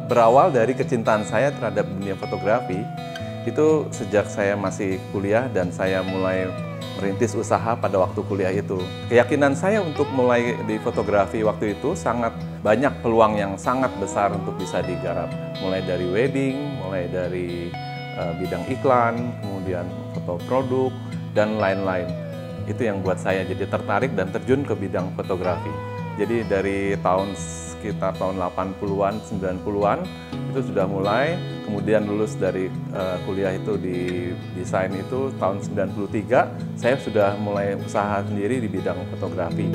berawal dari kecintaan saya terhadap dunia fotografi. Itu sejak saya masih kuliah dan saya mulai merintis usaha pada waktu kuliah itu. Keyakinan saya untuk mulai di fotografi waktu itu sangat banyak peluang yang sangat besar untuk bisa digarap. Mulai dari wedding, mulai dari bidang iklan, kemudian foto produk, dan lain-lain. Itu yang buat saya jadi tertarik dan terjun ke bidang fotografi. Jadi dari sekitar tahun 80-an, 90-an itu sudah mulai, kemudian lulus dari kuliah itu di desain itu tahun 93, saya sudah mulai usaha sendiri di bidang fotografi.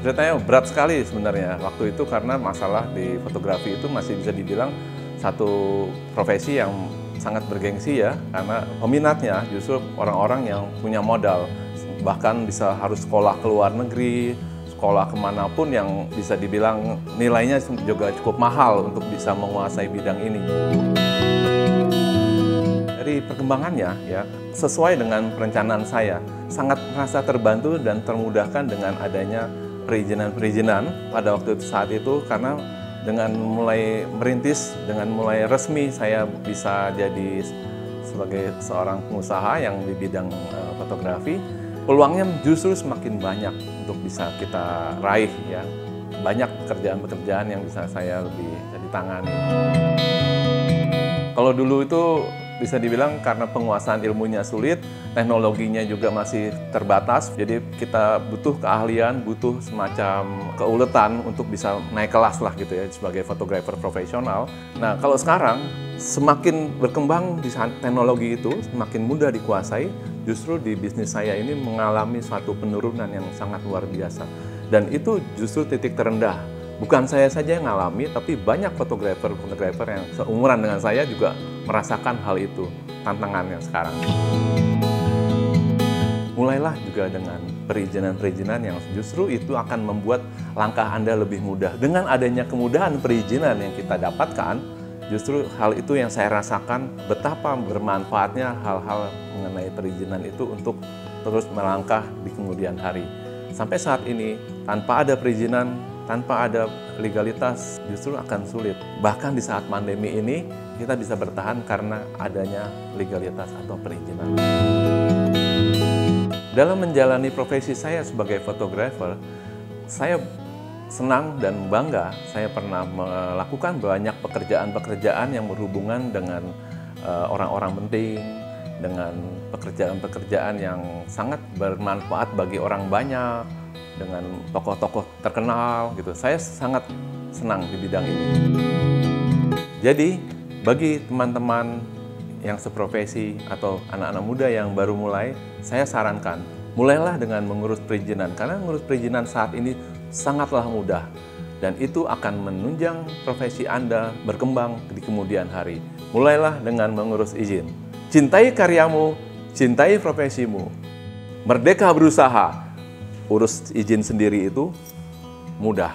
Ceritanya berat sekali sebenarnya waktu itu karena masalah di fotografi itu masih bisa dibilang satu profesi yang sangat bergengsi ya, karena peminatnya justru orang-orang yang punya modal. Bahkan bisa harus sekolah ke luar negeri, sekolah kemanapun yang bisa dibilang nilainya juga cukup mahal untuk bisa menguasai bidang ini. Dari perkembangannya ya, sesuai dengan perencanaan saya, sangat merasa terbantu dan termudahkan dengan adanya perizinan-perizinan pada waktu saat itu, karena dengan mulai merintis, dengan mulai resmi saya bisa jadi sebagai seorang pengusaha yang di bidang fotografi, peluangnya justru semakin banyak untuk bisa kita raih ya. Banyak pekerjaan-pekerjaan yang bisa saya lebih ditangani. Kalau dulu itu bisa dibilang karena penguasaan ilmunya sulit, teknologinya juga masih terbatas, jadi kita butuh keahlian, butuh semacam keuletan untuk bisa naik kelas lah gitu ya sebagai fotografer profesional. Nah kalau sekarang semakin berkembang di teknologi itu, semakin mudah dikuasai, justru di bisnis saya ini mengalami suatu penurunan yang sangat luar biasa. Dan itu justru titik terendah. Bukan saya saja yang ngalami, tapi banyak fotografer yang seumuran dengan saya juga merasakan hal itu, tantangannya sekarang. Mulailah juga dengan perizinan-perizinan yang justru itu akan membuat langkah Anda lebih mudah. Dengan adanya kemudahan perizinan yang kita dapatkan, justru hal itu yang saya rasakan betapa bermanfaatnya hal-hal mengenai perizinan itu untuk terus melangkah di kemudian hari. Sampai saat ini, tanpa ada perizinan, tanpa ada legalitas, justru akan sulit. Bahkan di saat pandemi ini, kita bisa bertahan karena adanya legalitas atau perizinan. Dalam menjalani profesi saya sebagai fotografer, saya senang dan bangga saya pernah melakukan banyak pekerjaan-pekerjaan yang berhubungan dengan orang-orang penting, dengan pekerjaan-pekerjaan yang sangat bermanfaat bagi orang banyak, dengan tokoh-tokoh terkenal gitu. Saya sangat senang di bidang ini. Jadi, bagi teman-teman yang seprofesi atau anak-anak muda yang baru mulai, saya sarankan, mulailah dengan mengurus perizinan, karena mengurus perizinan saat ini sangatlah mudah dan itu akan menunjang profesi Anda berkembang di kemudian hari. Mulailah dengan mengurus izin. Cintai karyamu, cintai profesimu. Merdeka berusaha. Urus izin sendiri itu mudah.